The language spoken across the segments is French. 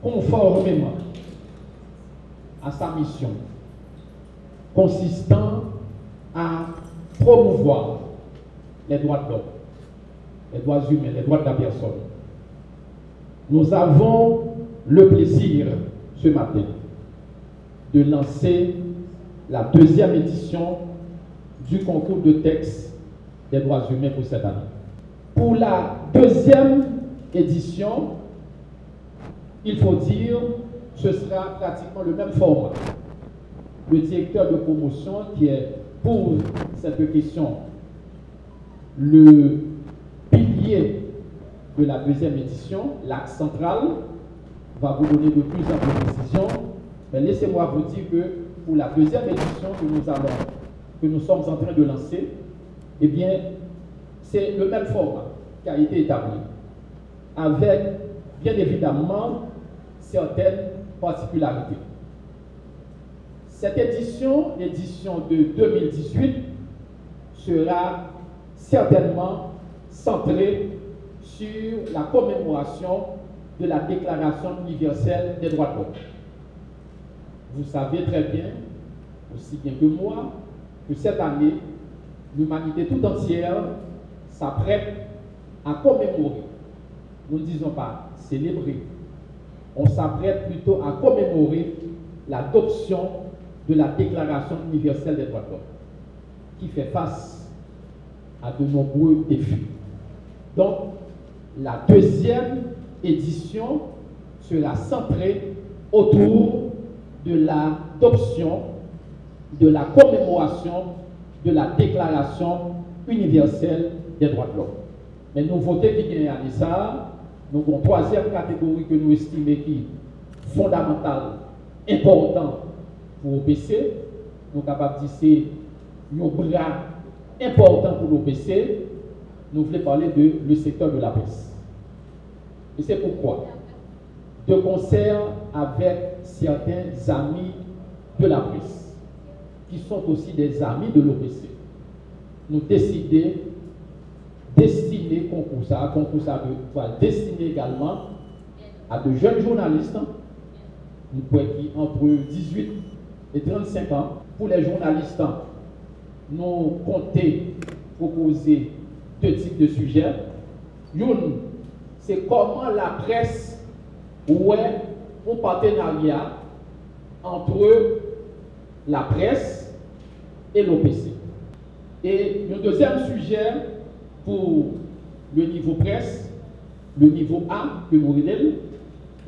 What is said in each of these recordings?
Conformément à sa mission consistant à promouvoir les droits de l'homme, les droits humains, les droits de la personne, nous avons le plaisir ce matin de lancer la deuxième édition du concours de texte des droits humains pour cette année. Pour la deuxième édition, il faut dire, ce sera pratiquement le même format. Le directeur de promotion, qui est pour cette question le pilier de la deuxième édition, l'axe central, va vous donner de plus en plus de précisions. Mais laissez-moi vous dire que pour la deuxième édition que nous sommes en train de lancer, eh bien, c'est le même format qui a été établi, avec bien évidemment certaines particularités. Cette édition, l'édition de 2018, sera certainement centrée sur la commémoration de la Déclaration universelle des droits de l'homme. Vous savez très bien, aussi bien que moi, que cette année, l'humanité tout entière s'apprête à commémorer. Nous ne disons pas célébrer. On s'apprête plutôt à commémorer l'adoption de la Déclaration universelle des droits de l'homme, qui fait face à de nombreux défis. Donc, la deuxième édition sera centrée autour de l'adoption, de la commémoration de la Déclaration universelle des droits de l'homme. Mais nous votons qui gagnent à ça, nous avons une troisième catégorie que nous estimons qui est fondamentale, importante pour l'OPC. Nous sommes capables de dire que c'est un bras important pour l'OPC. Nous voulons parler du secteur de la presse. Et c'est pourquoi, de concert avec certains amis de la presse, qui sont aussi des amis de l'OPC, nous décidons destiner concours ça va destiner également à de jeunes journalistes, nous pouvons qui entre 18 et 35 ans. Pour les journalistes, nous comptons proposer deux types de sujets. Une, c'est comment la presse ouais un partenariat entre la presse et l'OPC. Et le deuxième sujet pour le niveau presse, le niveau A que nous relèvons,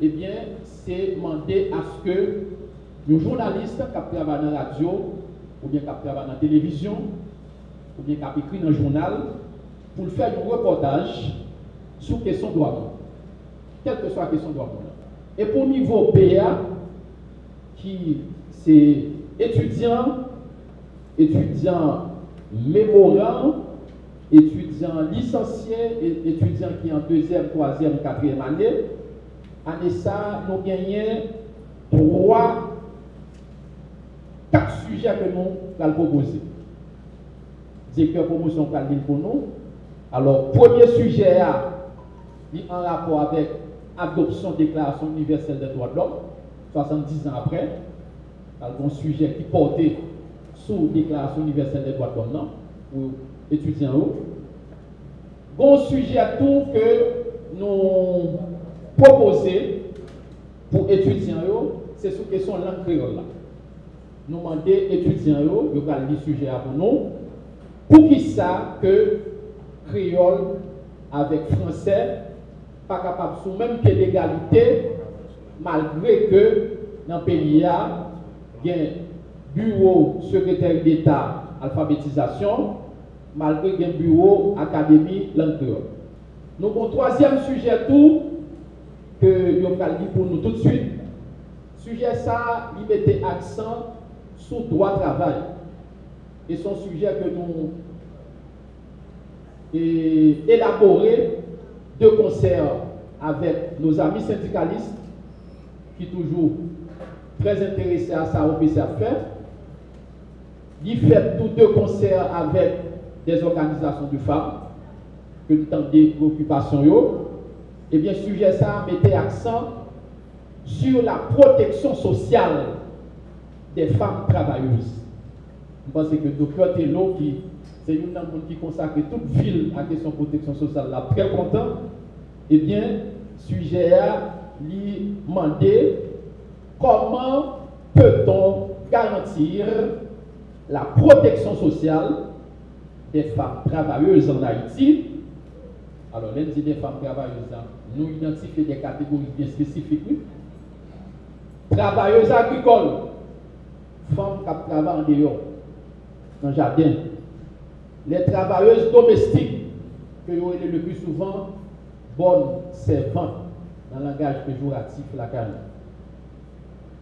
eh bien, c'est demander à ce que nos journalistes qui travaillent dans la radio, ou bien qui travaillent dans la télévision, ou bien qui écrit dans le journal, pour faire un reportage sur la question de droit, quelle que soit la question de droit. Et pour le niveau BA, qui c'est étudiant mémorant, étudiant licencié, étudiant qui est en deuxième, troisième, quatrième année, ça, nous gagnons 4 sujets que nous allons proposer. Directeur promotion pour nous. Alors, premier sujet est en rapport avec l'adoption de la Déclaration universelle des droits de l'homme, 70 ans après. Un sujet qui portait sur la Déclaration universelle des droits de l'homme pour étudiants. Bon sujet tout que nous proposons pour étudiants, c'est sur la question de la langue créole. Nous demandons étudiants, nous allons le sujet pour nous, pour qui ça que créole avec français pas capable sous même pied d'égalité, malgré que dans le pays il y a un bureau secrétaire d'État alphabétisation, malgré qu'il y a un bureau académie langue créole. Nous avons un troisième sujet tout que nous allons pour nous tout de suite. Sujet ça, il mettait accent sur le droit de travail. Et son sujet que nous élaboré de concert avec nos amis syndicalistes qui sont toujours très intéressés à ça, au PC à faire. Il fait tous deux concerts avec des organisations de femmes que nous avons des préoccupations. eh bien, sujet ça mettait accent sur la protection sociale des femmes travailleuses. Je pense que le docteur Tello, c'est une femme qui consacre toute ville à la question de protection sociale, là, très content, eh bien, sujet a lui demander comment peut-on garantir la protection sociale des femmes travailleuses en Haïti. Alors, l'un des femmes travailleuses, nous identifions des catégories bien spécifiques. Oui. Travailleuses agricoles, femmes qui travaillent en dehors, dans le jardin. Les travailleuses domestiques, que vous avez le plus souvent bonnes servantes, dans le langage péjoratif, la carrière.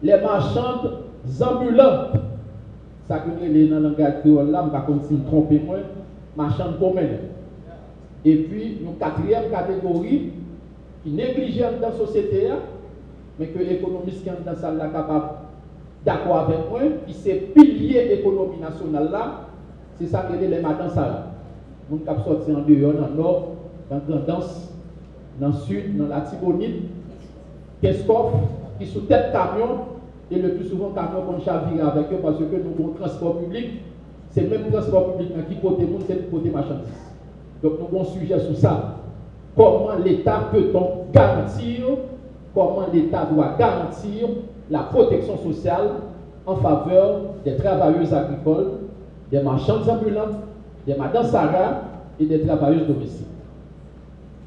Les marchandes ambulantes, ça que nous dans le langage créole là, je ne vais pas me tromper moi, marchandes communes. Et puis, une quatrième catégorie qui néglige dans la société, mais que l'économiste qui est dans ça est capable d'accord avec moi, qui c'est pilier économie nationale là, c'est ça que les matins ça. Nous sommes sortis en dehors, dans le nord, dans la Grandance, dans le sud, dans la Tibonite, Kescoff, qui sous tête camion, et le plus souvent camion qu'on chavire avec eux parce que nous avons un transport public, c'est le même transport public qui côté monde, c'est le côté marchandise. Donc nous avons un sujet sur ça. Comment l'État peut-on garantir, comment l'État doit garantir la protection sociale en faveur des travailleuses agricoles, des marchandes ambulantes, des madames Sarah et des travailleuses domestiques.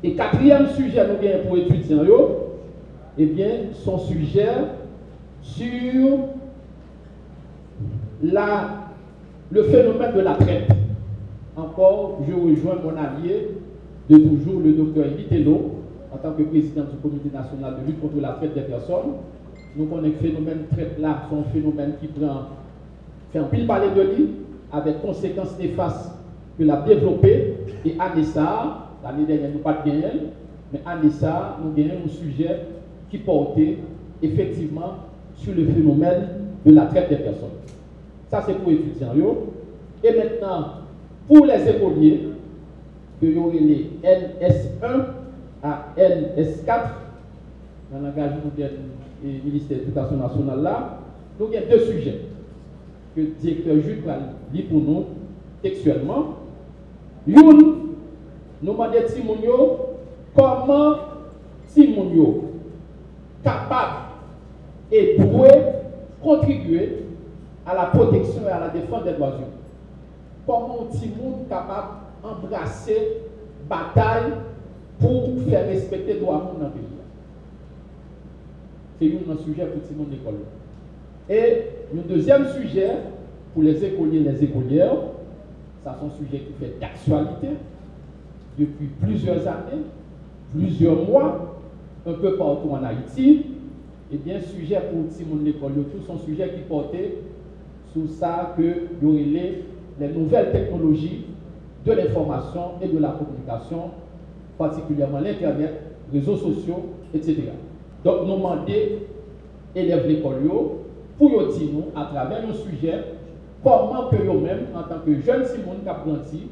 Et quatrième sujet nous avons pour étudiants, eh bien, son sujet sur le phénomène de la traite. Encore, je rejoins mon allié de toujours, le docteur Elie Tello, en tant que président du Comité national de lutte contre la traite des personnes. Nous connaissons que le phénomène de traite là, c'est un phénomène qui fait un pile parler de lui, avec conséquences néfastes que l'a développé. Et à ça, l'année dernière, nous n'avons pas gagné, mais à ça, nous gagnons un sujet qui portait effectivement sur le phénomène de la traite des personnes. Ça, c'est pour les étudiants. Et maintenant, pour les écoliers, que y aurait les NS1 à NS4, dans le langage du ministère de l'Éducation nationale, là, nous avons deux sujets que le directeur Jules va lire pour nous textuellement. Nous demandons à Timounio comment Timounio capable et pourrait contribuer à la protection et à la défense des droits humains. Comment Timoun capable d'embrasser bataille pour faire respecter les droits humains dans le pays. C'est un sujet pour Timoun l'école. Et le deuxième sujet pour les écoliers et les écolières, ça c'est un sujet qui fait d'actualité depuis plusieurs années, plusieurs mois, un peu partout en Haïti. Et bien, sujet pour Timoun l'école, tout son sujet qui portait sur ça que y aurait les nouvelles technologies de l'information et de la communication, particulièrement l'Internet, réseaux sociaux, etc. Donc, nous demandons élèves l'école pour nous dire à travers nos sujets comment que eux-mêmes, en tant que jeunes Simon qui apprenti,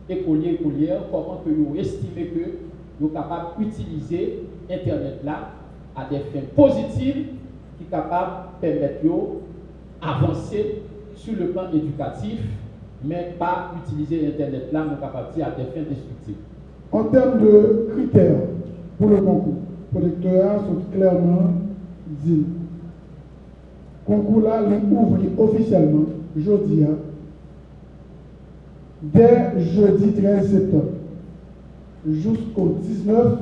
écoliers, écolières, comment que vous estimez que vous êtes capable d'utiliser Internet là à des fins positives qui sont capables de permettre d'avancer sur le plan éducatif, mais pas utiliser Internet là, mais capable à des fins destructives. En termes de critères pour le concours, les lecteurs sont clairement dit. Le concours là, nous ouvre officiellement jeudi, dès jeudi 13 septembre jusqu'au 19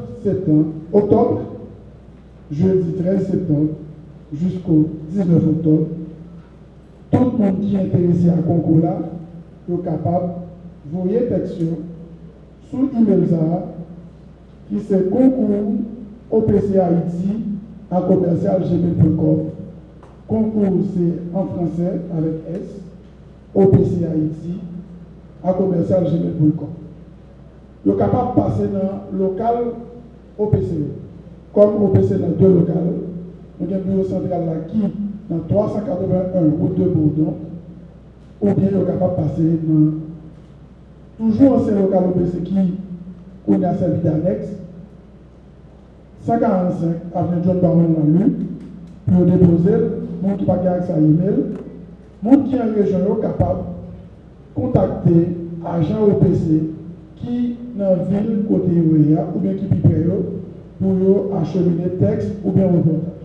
octobre, jeudi 13 septembre jusqu'au 19 octobre, tout le monde qui est intéressé à ce concours là est capable de voyer texte sous email qui c'est concours OPC Haïti à commercial.gmail.com. Concours c'est en français avec S, OPC Haïti à commercial.gmail.com. Vous êtes capable de passer dans le local OPC. Comme OPC dans deux locales, nous avons un bureau central là qui dans 381 route de Bourdon, ou bien vous êtes capable de passer dans toujours ancien local OPC qui on a servi d'annexe, 145 avenue John Baron dans lui, pour déposer, monde qui n'a pas accès à email, monde qui est en région est capable de contacter agent OPC qui dans la ville côté Ouéa ou bien qui près pour acheminer texte ou bien reportage.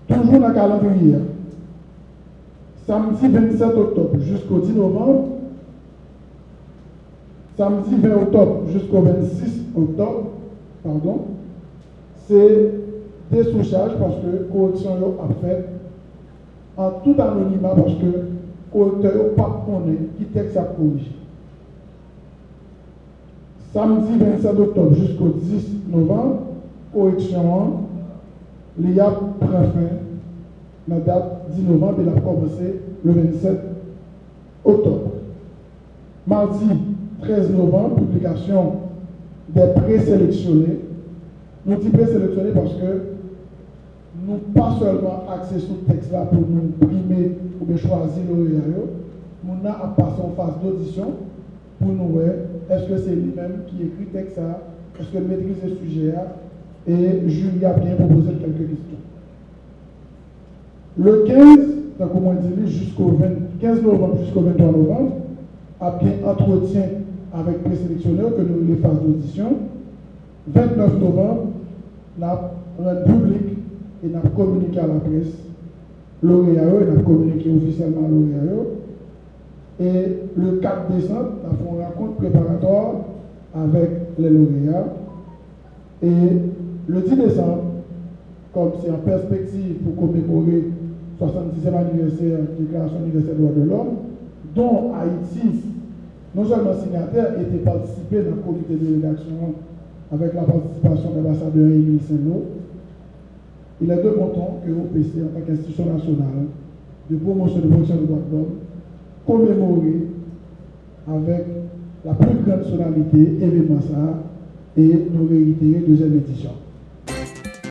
Toujours dans le calendrier, samedi 27 octobre jusqu'au 10 novembre, samedi 20 octobre jusqu'au 26 octobre, pardon, c'est des souchages parce que la correction a fait en tout anonymat parce que le correcteur n'a pas connaît qui texte a corrigé. Samedi 27 octobre jusqu'au 10 novembre, correction, l'IA prend fin la date 10 novembre et elle a commencé le 27 octobre. Mardi 13 novembre, publication des présélectionnés. Nous disons présélectionnés parce que nous pas seulement axés sur le texte là pour nous primer ou bien choisir le lauréat, nous avons passé en phase d'audition pour nous voir est-ce que c'est lui-même qui écrit le texte là, est-ce qu'il maîtrise le sujet et Julie a bien proposé quelques questions. Le 15, donc on dit jusqu'au 15 novembre jusqu'au 23 novembre, après entretien avec présélectionneur que nous les phases d'audition. 29 novembre, nous avons rendu public et nous avons communiqué à la presse lauréat et nous avons communiqué officiellement à lauréat. Et le 4 décembre, nous avons une rencontre préparatoire avec les lauréats. Et le 10 décembre, comme c'est en perspective pour commémorer le 70e anniversaire de la Déclaration universelle des droits de l'homme, dont Haïti, non seulement signataire, était participé dans le comité de rédaction avec la participation de l'ambassadeur Émile Saint-Lô, il est de bon temps que l'OPC, en tant qu'institution nationale de promotion de protection des droits de l'homme, commémorer avec la plus grande solennité événement ça et nous réitérer deuxième édition.